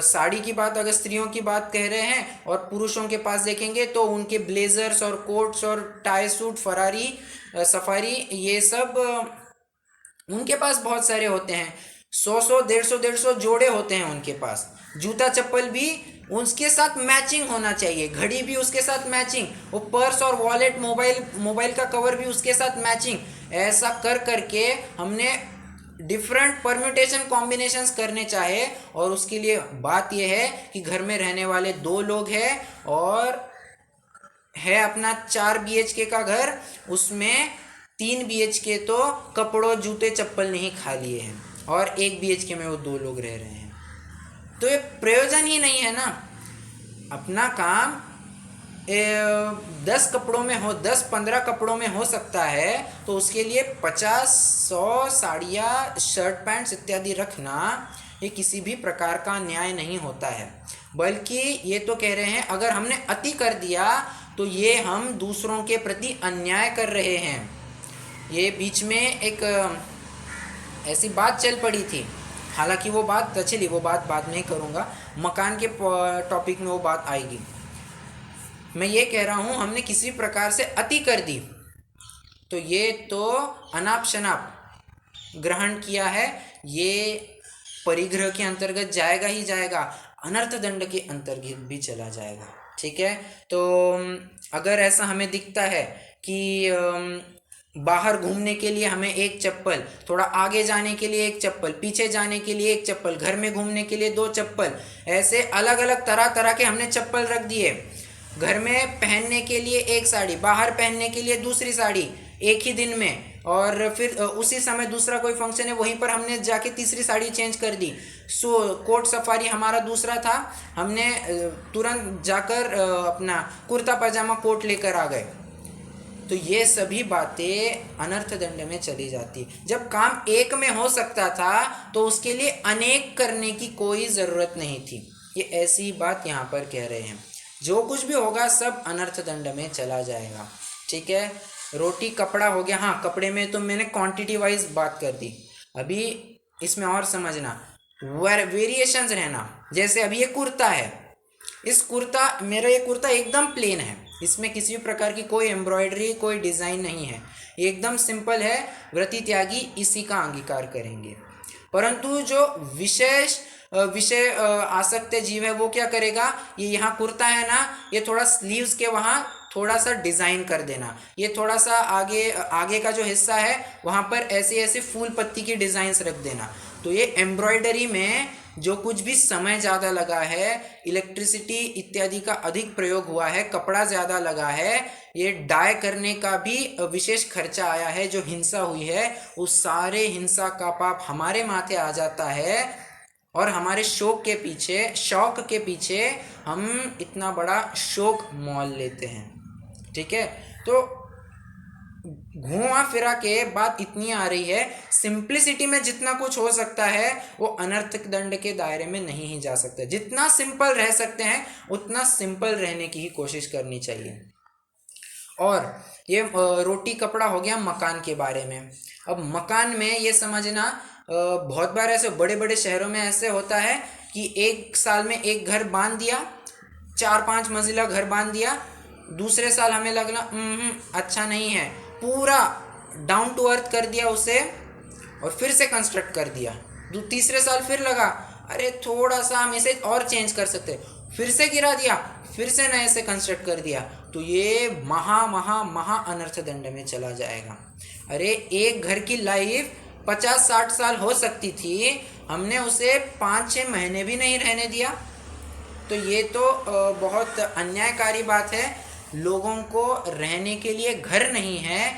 साड़ी की बात अगर स्त्रियों की बात कह रहे हैं, और पुरुषों के पास देखेंगे तो उनके ब्लेजर्स और कोट्स और टाई सूट, फरारी, सफारी, ये सब उनके पास बहुत सारे होते हैं। 100 150 जोड़े होते हैं उनके पास। जूता चप्पल भी उसके साथ मैचिंग होना चाहिए, घड़ी भी उसके साथ मैचिंग, वो पर्स और वॉलेट, मोबाइल का कवर भी उसके साथ मैचिंग। ऐसा कर करके हमने डिफरेंट परम्यूटेशन कॉम्बिनेशंस करने चाहे, और उसके लिए बात यह है कि घर में रहने वाले 2 लोग हैं और है अपना 4 BHK का घर, उसमें 3 BHK तो कपड़ों जूते चप्पल नहीं खा लिए हैं और 1 BHK में वो 2 लोग रह रहे हैं, तो ये प्रयोजन ही नहीं है ना। अपना काम 10 कपड़ों में हो, 10-15 कपड़ों में हो सकता है, तो उसके लिए 50-100 साड़ियाँ, शर्ट पैंट्स इत्यादि रखना ये किसी भी प्रकार का न्याय नहीं होता है। बल्कि ये तो कह रहे हैं अगर हमने अति कर दिया तो ये हम दूसरों के प्रति अन्याय कर रहे हैं। ये बीच में एक ऐसी बात चल पड़ी थी, हालांकि वो बात चली, वो बात बाद में ही करूँगा, मकान के टॉपिक में वो बात आएगी। मैं ये कह रहा हूँ हमने किसी प्रकार से अति कर दी तो ये तो अनाप शनाप ग्रहण किया है, ये परिग्रह के अंतर्गत जाएगा ही जाएगा, अनर्थ दंड के अंतर्गत भी चला जाएगा। ठीक है, तो अगर ऐसा हमें दिखता है कि बाहर घूमने के लिए हमें 1 चप्पल, थोड़ा आगे जाने के लिए 1 चप्पल, पीछे जाने के लिए 1 चप्पल, घर में घूमने के लिए 2 चप्पल, ऐसे अलग अलग तरह तरह के हमने चप्पल रख दिए। घर में पहनने के लिए 1 साड़ी, बाहर पहनने के लिए दूसरी साड़ी एक ही दिन में, और फिर उसी समय दूसरा कोई फंक्शन है वहीं पर हमने जाके तीसरी साड़ी चेंज कर दी। कोट सफारी हमारा दूसरा था, हमने तुरंत जाकर अपना कुर्ता पजामा कोट लेकर आ गए। तो ये सभी बातें अनर्थ दंड में चली जाती। जब काम एक में हो सकता था तो उसके लिए अनेक करने की कोई ज़रूरत नहीं थी। ये ऐसी बात यहाँ पर कह रहे हैं, जो कुछ भी होगा सब अनर्थ दंड में चला जाएगा। ठीक है, रोटी कपड़ा हो गया। हाँ, कपड़े में तो मैंने क्वांटिटी वाइज बात कर दी, अभी इसमें और समझना वेरिएशंस रहना। जैसे अभी ये कुर्ता है, मेरा ये कुर्ता एकदम प्लेन है, इसमें किसी भी प्रकार की कोई एम्ब्रॉयडरी, कोई डिज़ाइन नहीं है, एकदम सिंपल है। व्रती त्यागी इसी का अंगीकार करेंगे। परंतु जो विषय आसक्त जीव है वो क्या करेगा, ये यहाँ कुर्ता है ना, ये थोड़ा स्लीव्स के वहाँ थोड़ा सा डिज़ाइन कर देना, ये थोड़ा सा आगे का जो हिस्सा है वहाँ पर ऐसे ऐसे फूल पत्ती की डिज़ाइंस रख देना। तो ये एम्ब्रॉयडरी में जो कुछ भी समय ज़्यादा लगा है, इलेक्ट्रिसिटी इत्यादि का अधिक प्रयोग हुआ है, कपड़ा ज़्यादा लगा है, ये डाई करने का भी विशेष खर्चा आया है, जो हिंसा हुई है उस सारे हिंसा का पाप हमारे माथे आ जाता है, और हमारे शौक के पीछे हम इतना बड़ा शोक मोल लेते हैं। ठीक है, तो घुमा फिरा के बात इतनी आ रही है, सिंप्लिसिटी में जितना कुछ हो सकता है वो अनर्थक दंड के दायरे में नहीं ही जा सकता। जितना सिंपल रह सकते हैं उतना सिंपल रहने की ही कोशिश करनी चाहिए। और ये रोटी कपड़ा हो गया मकान के बारे में। अब मकान में ये समझना, बहुत बार ऐसे बड़े बड़े शहरों में ऐसे होता है कि एक साल में एक घर बांध दिया, 4-5 मंजिला घर बांध दिया, दूसरे साल हमें लगना अच्छा नहीं है, पूरा डाउन टू अर्थ कर दिया उसे और फिर से कंस्ट्रक्ट कर दिया। तीसरे साल फिर लगा अरे थोड़ा सा हम इसे और चेंज कर सकते, फिर से गिरा दिया, फिर से नए से कंस्ट्रक्ट कर दिया। तो ये महा अनर्थ दंड में चला जाएगा। अरे एक घर की लाइफ 50-60 साल हो सकती थी, हमने उसे 5-6 महीने भी नहीं रहने दिया। तो ये तो बहुत अन्यायकारी बात है। लोगों को रहने के लिए घर नहीं है,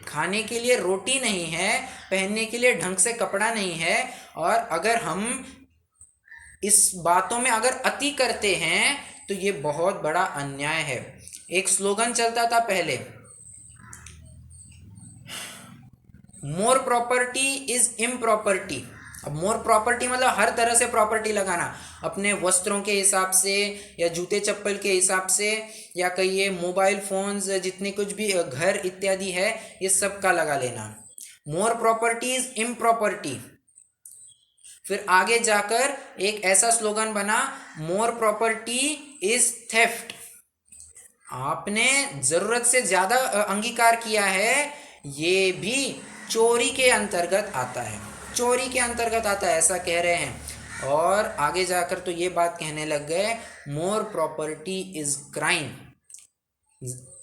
खाने के लिए रोटी नहीं है, पहनने के लिए ढंग से कपड़ा नहीं है, और अगर हम इस बातों में अगर अति करते हैं तो ये बहुत बड़ा अन्याय है। एक स्लोगन चलता था पहले, मोर प्रॉपर्टी इज इम्प्रॉपर्टी। अब मोर प्रॉपर्टी मतलब हर तरह से प्रॉपर्टी लगाना, अपने वस्त्रों के हिसाब से या जूते चप्पल के हिसाब से, या कहिए मोबाइल फोन्स, जितने कुछ भी घर इत्यादि है ये सब का लगा लेना। More property is improperty. फिर आगे जाकर एक ऐसा स्लोगन बना, मोर प्रॉपर्टी इज थेफ्ट। आपने जरूरत से ज्यादा अंगीकार किया है, ये भी चोरी के अंतर्गत आता है, चोरी के अंतर्गत आता है, ऐसा कह रहे हैं। और आगे जाकर तो ये बात कहने लग गए, मोर प्रॉपर्टी इज क्राइम।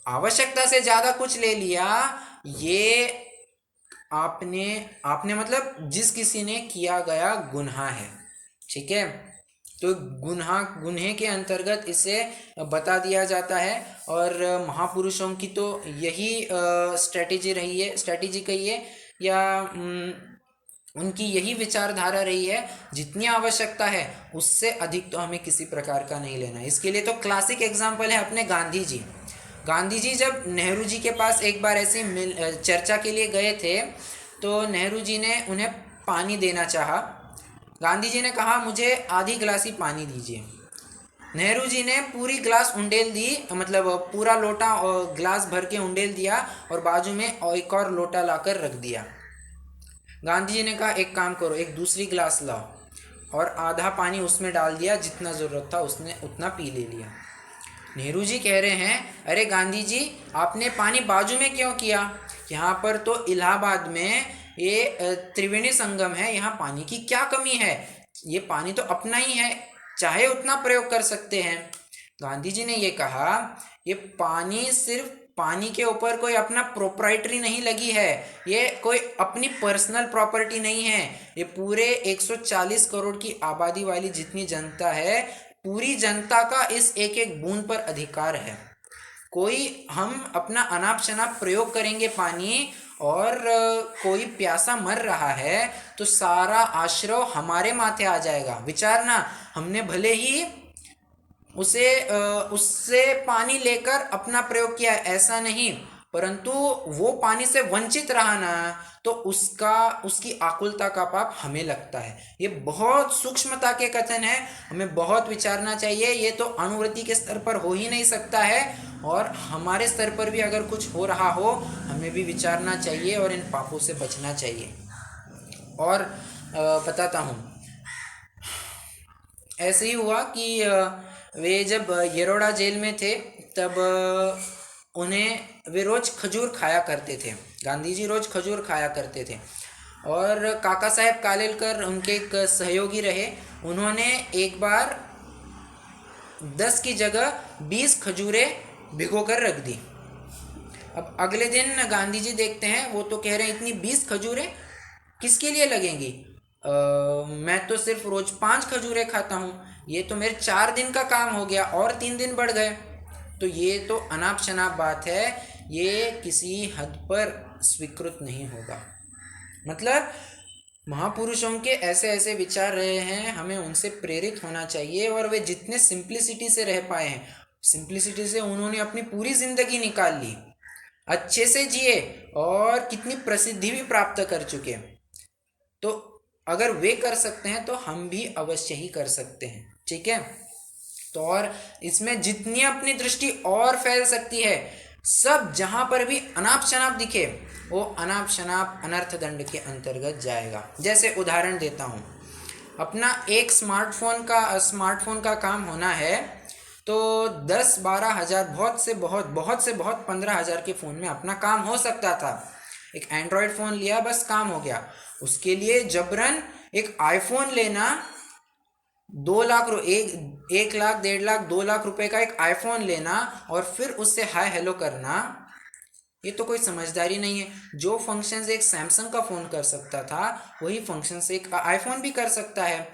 आवश्यकता से ज्यादा कुछ ले लिया, ये आपने आपने मतलब जिस किसी ने किया गया गुनाह है, ठीक है। तो गुन्हे के अंतर्गत इसे बता दिया जाता है। और महापुरुषों की तो यही स्ट्रेटेजी रही है, स्ट्रेटेजी कहिए या उनकी यही विचारधारा रही है, जितनी आवश्यकता है उससे अधिक तो हमें किसी प्रकार का नहीं लेना। इसके लिए तो क्लासिक एग्जाम्पल है अपने गांधी जी। गांधी जी जब नेहरू जी के पास एक बार ऐसे चर्चा के लिए गए थे, तो नेहरू जी ने उन्हें पानी देना चाहा। गांधी जी ने कहा मुझे आधी गिलास ही पानी दीजिए। नेहरू जी ने पूरी गिलास उंडेल दी, मतलब पूरा लोटा और गिलास भर के उंडेल दिया और बाजू में एक और लोटा लाकर रख दिया। गांधी जी ने कहा एक काम करो, एक दूसरी गिलास लाओ, और आधा पानी उसमें डाल दिया, जितना ज़रूरत था उसने उतना पी ले लिया। नेहरू जी कह रहे हैं अरे गांधी जी, आपने पानी बाजू में क्यों किया? यहाँ पर तो इलाहाबाद में ये त्रिवेणी संगम है, यहाँ पानी की क्या कमी है? ये पानी तो अपना ही है, चाहे उतना प्रयोग कर सकते हैं। गांधी जी ने ये कहा ये पानी सिर्फ पानी के ऊपर कोई अपना प्रोप्राइटरी नहीं लगी है, ये कोई अपनी पर्सनल प्रॉपर्टी नहीं है। ये पूरे 140 करोड़ की आबादी वाली जितनी जनता है, पूरी जनता का इस एक एक बूंद पर अधिकार है। कोई हम अपना अनाप शनाप प्रयोग करेंगे पानी, और कोई प्यासा मर रहा है तो सारा आश्रय हमारे माथे आ जाएगा। विचारना, हमने भले ही उससे पानी लेकर अपना प्रयोग किया, ऐसा नहीं, परंतु वो पानी से वंचित रहा ना, तो उसकी आकुलता का पाप हमें लगता है। ये बहुत सूक्ष्मता के कथन है, हमें बहुत विचारना चाहिए। ये तो अनुवृत्ति के स्तर पर हो ही नहीं सकता है, और हमारे स्तर पर भी अगर कुछ हो रहा हो, हमें भी विचारना चाहिए और इन पापों से बचना चाहिए। और बताता हूँ, ऐसे ही हुआ कि वे जब येरोड़ा जेल में थे, तब वे रोज़ खजूर खाया करते थे। गांधी जी रोज़ खजूर खाया करते थे। और काका साहेब कालेलकर उनके एक सहयोगी रहे। उन्होंने एक बार 10 की जगह 20 खजूरें भिगो कर रख दी। अब अगले दिन गांधी जी देखते हैं, वो तो कह रहे हैं इतनी 20 खजूरें किसके लिए लगेंगी? मैं तो सिर्फ रोज 5 खजूरें खाता हूँ, ये तो मेरे 4 दिन का काम हो गया और 3 दिन बढ़ गए। तो ये तो अनाप शनाप बात है, ये किसी हद पर स्वीकृत नहीं होगा। मतलब महापुरुषों के ऐसे ऐसे विचार रहे हैं, हमें उनसे प्रेरित होना चाहिए। और वे जितने सिंप्लिसिटी से रह पाए हैं, सिंप्लिसिटी से उन्होंने अपनी पूरी जिंदगी निकाल ली, अच्छे से जिए और कितनी प्रसिद्धि भी प्राप्त कर चुके। तो अगर वे कर सकते हैं तो हम भी अवश्य ही कर सकते हैं, ठीक है। तो और इसमें जितनी अपनी दृष्टि और फैल सकती है, सब जहां पर भी अनाप शनाप दिखे, वो अनाप शनाप अनर्थ दंड के अंतर्गत जाएगा। जैसे उदाहरण देता हूँ, अपना एक स्मार्टफोन का काम होना है, तो 10-12 हज़ार, बहुत से बहुत 15 हज़ार के फ़ोन में अपना काम हो सकता था। एक एंड्रॉयड फ़ोन लिया, बस काम हो गया। उसके लिए जबरन एक आईफोन लेना, 2 लाख, 1 लाख, 1.5 लाख, 2 लाख रुपए का एक आईफोन लेना और फिर उससे हाय हेलो करना, ये तो कोई समझदारी नहीं है। जो फंक्शंस एक सैमसंग का फ़ोन कर सकता था, वही फंक्शंस एक आईफोन भी कर सकता है।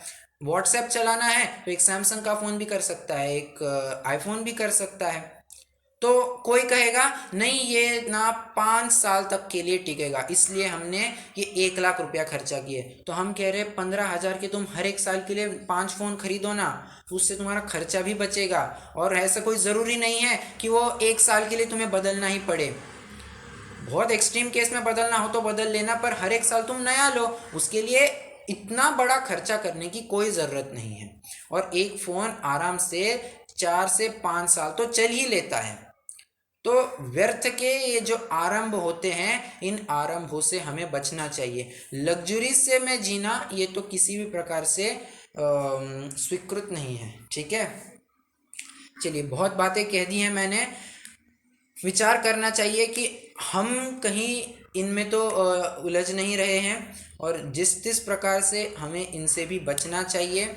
व्हाट्सएप चलाना है तो एक सैमसंग का फ़ोन भी कर सकता है, एक आईफोन भी कर सकता है। तो कोई कहेगा नहीं, ये ना 5 साल तक के लिए टिकेगा, इसलिए हमने ये 1 लाख रुपया खर्चा किए। तो हम कह रहे हैं 15 हज़ार के तुम हर एक साल के लिए 5 फ़ोन खरीदो ना, तो उससे तुम्हारा खर्चा भी बचेगा। और ऐसा कोई ज़रूरी नहीं है कि वो 1 साल के लिए तुम्हें बदलना ही पड़े। बहुत एक्सट्रीम केस में बदलना हो तो बदल लेना, पर हर एक साल तुम नया लो, उसके लिए इतना बड़ा खर्चा करने की कोई ज़रूरत नहीं है। और एक फ़ोन आराम से 4 से 5 साल तो चल ही लेता है। तो व्यर्थ के ये जो आरंभ होते हैं, इन आरंभों से हमें बचना चाहिए। लग्जरी से में जीना, ये तो किसी भी प्रकार से स्वीकृत नहीं है, ठीक है। चलिए, बहुत बातें कह दी हैं मैंने। विचार करना चाहिए कि हम कहीं इनमें तो उलझ नहीं रहे हैं, और जिस प्रकार से हमें इनसे भी बचना चाहिए।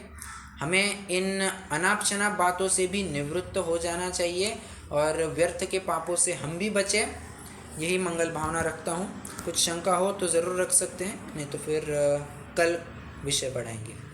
हमें इन अनाप शनाप बातों से भी निवृत्त हो जाना चाहिए, और व्यर्थ के पापों से हम भी बचें। यही मंगल भावना रखता हूँ। कुछ शंका हो तो ज़रूर रख सकते हैं, नहीं तो फिर कल विषय बढ़ाएंगे।